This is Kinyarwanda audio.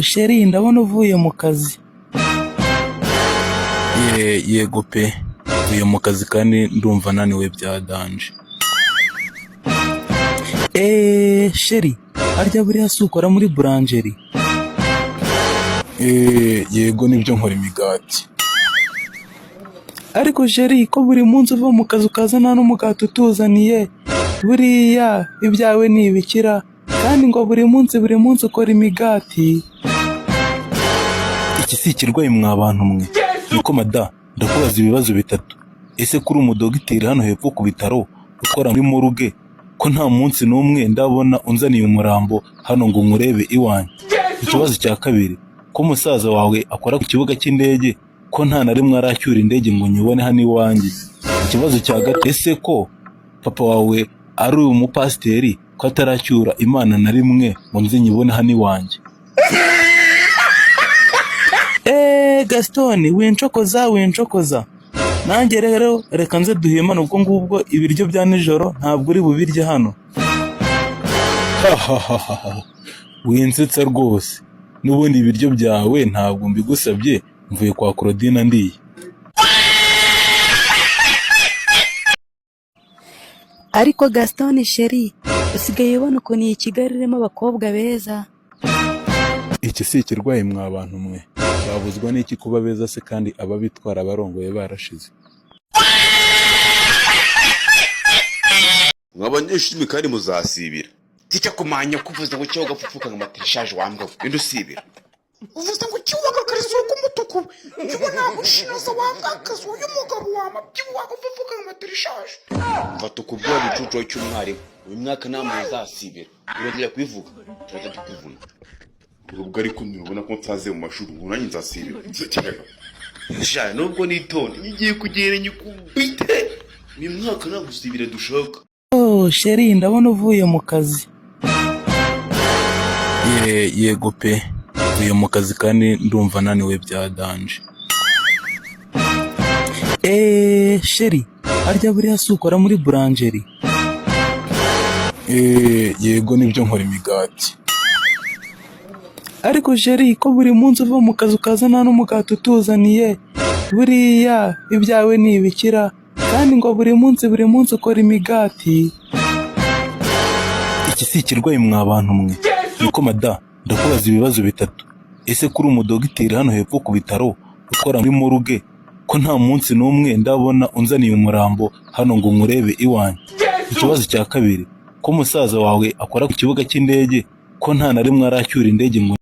sheri ndabona uvuye mu kazi. Yego pe, uvuye mu kazi kandi ndumva naniwe bya danje. Sheri harya buriya si ukora muri burangeri? Yego nibyo nkora imigati. Ariko sheri ko buri munsi uva mu kazi ukaza nta n'umugati utuzaniye, buriya ibyawe ni ibikira kandi ngo buri munsi ukora imigati. Iki si ikirwaye mwa bantu mwe. Niko mada, ndakubaza ibibazo bitatu. Ese kuri umudogiteri hano hepfo ku bitaro ukora muri moruge ko nta munsi n'umwe ndabona unzaniye umurambo hano ngo nkurebe iwanyu? Ikibazo cya kabiri, ko musaza wawe akora ku kibuga cy'indege ko nta na rimwe aracyura indege ngo nyibone hano iwanjye? Ikibazo cya gatatu, ese ko papa wawe ari umupasiteri ko ataracyura Imana na rimwe ngo nze nyibone hano iwanjye? Gaston wincokoza. Nanjye rero reka nze duhimane ubwo ngubwo ibiryo bya nijoro ntabwo uri bubirye hano. Winsetsa rwose. N'ubundi ibiryo byawe ntabwo mbigusabye, mvuye kwa Claudine ndiye. Ariko Gaston sheri, usigaye ubona ukuntu iyi Kigali irimo abakobwa beza. Iki si ikirwaye mwa bantu mwe. Babuzwa n'iki kuba beza se kandi ababitwara barongoye barashize? Mwabanyeshuri kandi muzasibira. Tica kumanya kuvuza ngo cyoga pfufuka nka matirishaje wambwa indi usibira. Uvuze ngo kiwaga karizo k'umutuku kibona gushinoza wanga kazo y'umugabo wama byiwaga pfufuka nka matirishaje. Mfata kubwa bicuco cy'umwarimu. Uyu mwaka namwe uzasibira. Uragera kwivuga. Turaza tukuvuna. Ubwo ariko nubona ko nsaze mu mashuri unanye nzasibira. Sha nubwo nitonde ngiye kugera nyikubite. Uyu mwaka nagusibira dushaka. Sheri ndabona uvuye mu kazi. Yego pe, uvuye mu kazi kandi ndumva naniwe bya danje. Sheri harya buriya si ukora muri burangeri? Yego nibyo nkora imigati. Ariko sheri ko buri munsi uva mu kazi ukaza nta n'umugati utuzaniye, buriya ibyawe ni ibikira kandi ngo buri munsi ukora imigati. Iki si ikirwaye mwa bantu mwe. Niko mada, ndakubaza ibibazo bitatu. Ese kuri umudogiteri hano hepfo ku bitaro ukora muri moruge ko nta munsi n'umwe ndabona unzaniye umurambo hano ngo nkurebe iwanyu? Ikibazo cya kabiri, ko musaza wawe akora ku kibuga cy'indege ko nta na rimwe aracyura indege ngo